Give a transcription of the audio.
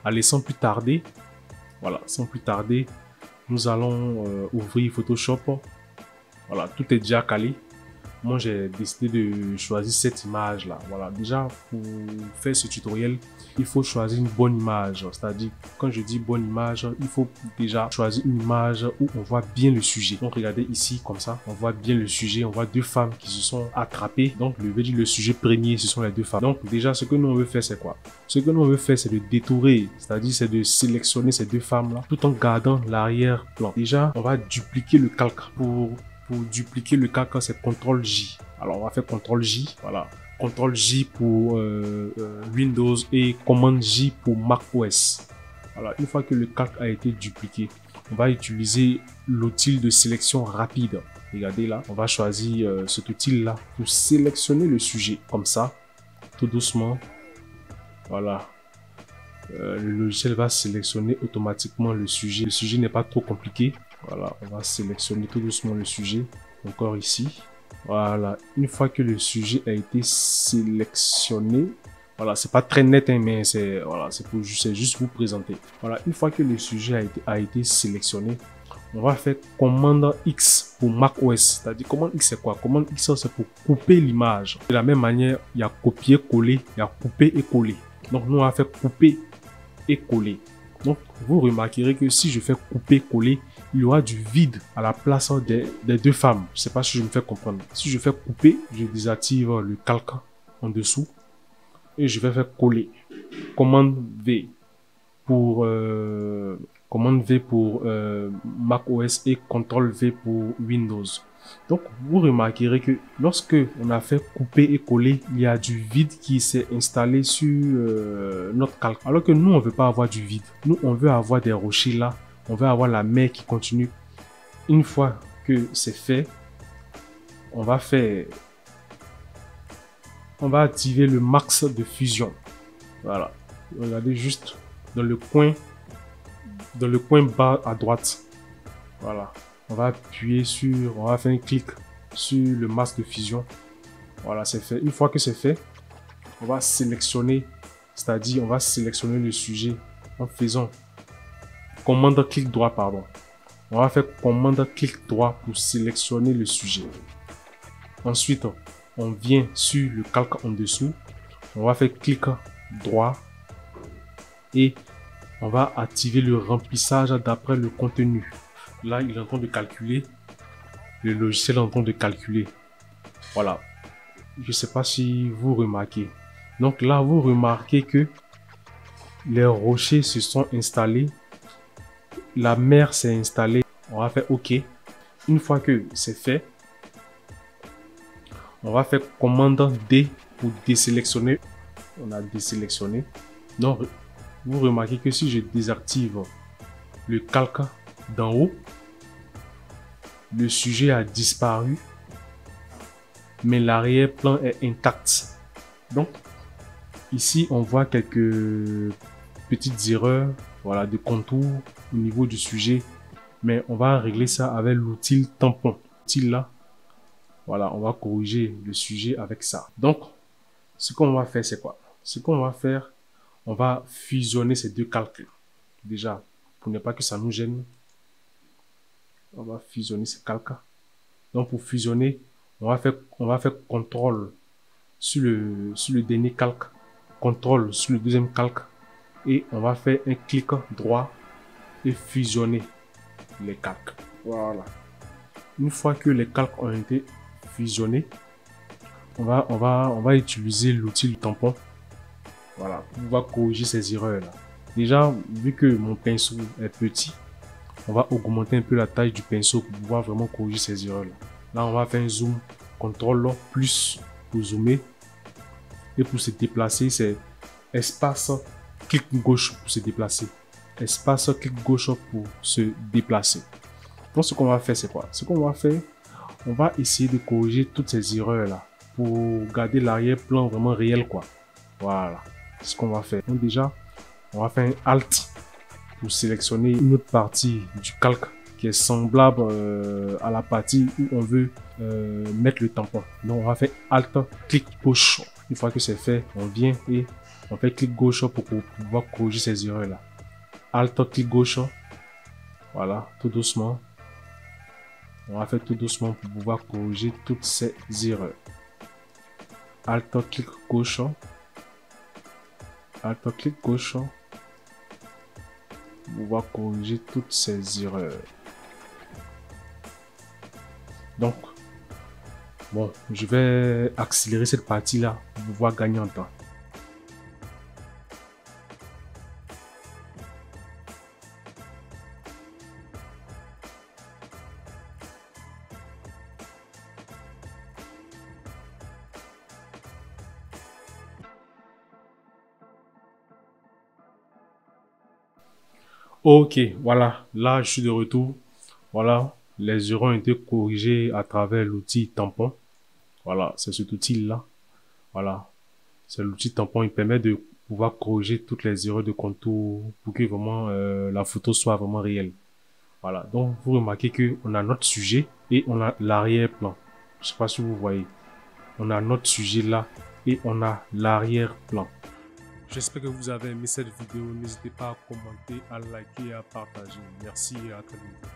Allez, sans plus tarder, voilà, sans plus tarder, nous allons ouvrir Photoshop. Voilà, tout est déjà calé. Moi, j'ai décidé de choisir cette image là. Voilà, déjà pour faire ce tutoriel, il faut choisir une bonne image. C'est-à-dire, quand je dis bonne image, il faut déjà choisir une image où on voit bien le sujet. Donc, regardez ici, comme ça, on voit bien le sujet. On voit deux femmes qui se sont attrapées. Donc, le sujet premier, ce sont les deux femmes. Donc, déjà, ce que nous on veut faire, c'est quoi? Ce que nous on veut faire, c'est de détourer. C'est-à-dire, c'est de sélectionner ces deux femmes là, tout en gardant l'arrière-plan. Déjà, on va dupliquer le calque. Pour dupliquer le calque, c'est CTRL J. Alors, on va faire CTRL J. Voilà. CTRL J pour Windows et Command J pour Mac OS. Voilà. Une fois que le calque a été dupliqué, on va utiliser l'outil de sélection rapide. Regardez là, on va choisir cet outil-là pour sélectionner le sujet. Comme ça, tout doucement. Voilà. Le logiciel va sélectionner automatiquement le sujet. Le sujet n'est pas trop compliqué. Voilà, on va sélectionner tout doucement le sujet. Encore ici. Voilà, une fois que le sujet a été sélectionné, voilà, c'est pas très net, hein, mais c'est voilà, c'est juste vous présenter. Voilà, une fois que le sujet a été sélectionné, on va faire commande X pour Mac OS. C'est-à-dire, commande X c'est quoi? Commande X c'est pour couper l'image. De la même manière, il y a copier-coller, il y a couper et coller. Donc, nous on va faire couper et coller. Donc, vous remarquerez que si je fais couper-coller, il y aura du vide à la place des deux femmes. Je ne sais pas si je me fais comprendre. Si je fais couper, je désactive le calque en dessous et je vais faire coller. Commande V pour Mac OS et CTRL V pour Windows. Donc, vous remarquerez que lorsque on a fait couper et coller, il y a du vide qui s'est installé sur notre calque. Alors que nous, on ne veut pas avoir du vide. Nous, on veut avoir des rochers là. On veut avoir la mer qui continue. Une fois que c'est fait, on va activer le max de fusion. Voilà. Regardez juste dans le coin bas à droite. Voilà. On va faire un clic sur le max de fusion. Voilà, c'est fait. Une fois que c'est fait, on va sélectionner, c'est-à-dire on va sélectionner le sujet en faisant commande clic droit, pardon. On va faire commande clic droit pour sélectionner le sujet. Ensuite, on vient sur le calque en dessous. On va faire clic droit et on va activer le remplissage d'après le contenu. Là, il est en train de calculer. Le logiciel est en train de calculer. Voilà. Je ne sais pas si vous remarquez. Donc là, vous remarquez que les rochers se sont installés. La mer s'est installée. On va faire OK. Une fois que c'est fait, on va faire commande D pour désélectionner. On a désélectionné. Donc, vous remarquez que si je désactive le calque d'en haut, le sujet a disparu, mais l'arrière-plan est intact. Donc, ici, on voit quelques petites erreurs, voilà, de contour au niveau du sujet, mais on va régler ça avec l'outil tampon. L'outil là, voilà, on va corriger le sujet avec ça. Donc, ce qu'on va faire, c'est quoi? Ce qu'on va faire, on va fusionner ces deux calques. Déjà, pour ne pas que ça nous gêne, on va fusionner ces calques. Donc, pour fusionner, on va faire CTRL sur le dernier calque, CTRL sur le deuxième calque, et on va faire un clic droit et fusionner les calques. Voilà. Une fois que les calques ont été fusionnés, on va utiliser l'outil du tampon. Voilà, pour pouvoir corriger ces erreurs là. Déjà, vu que mon pinceau est petit, on va augmenter un peu la taille du pinceau pour pouvoir vraiment corriger ces erreurs là. Là, on va faire un zoom, CTRL plus pour zoomer. Et pour se déplacer, c'est espace clic gauche pour se déplacer. Espace clic gauche pour se déplacer. Donc, ce qu'on va faire, c'est quoi? Ce qu'on va faire, on va essayer de corriger toutes ces erreurs là pour garder l'arrière-plan vraiment réel, quoi. Voilà, c'est ce qu'on va faire. Donc déjà, on va faire un Alt pour sélectionner une autre partie du calque qui est semblable à la partie où on veut mettre le tampon. Donc on va faire Alt, clic gauche. Une fois que c'est fait, on vient et On fait clic gauche pour pouvoir corriger ces erreurs-là. Alt, clic gauche. Voilà, tout doucement. On va faire tout doucement pour pouvoir corriger toutes ces erreurs. Alt, clic gauche. Alt, clic gauche. Pour pouvoir corriger toutes ces erreurs. Donc, bon, je vais accélérer cette partie-là pour pouvoir gagner en temps. Ok, voilà, là je suis de retour. Voilà, les erreurs ont été corrigées à travers l'outil tampon. Voilà, c'est cet outil-là. Voilà, c'est l'outil tampon. Il permet de pouvoir corriger toutes les erreurs de contour pour que vraiment la photo soit vraiment réelle. Voilà, donc vous remarquez que on a notre sujet et on a l'arrière-plan. Je sais pas si vous voyez. On a notre sujet là et on a l'arrière-plan. J'espère que vous avez aimé cette vidéo. N'hésitez pas à commenter, à liker et à partager. Merci et à très bientôt.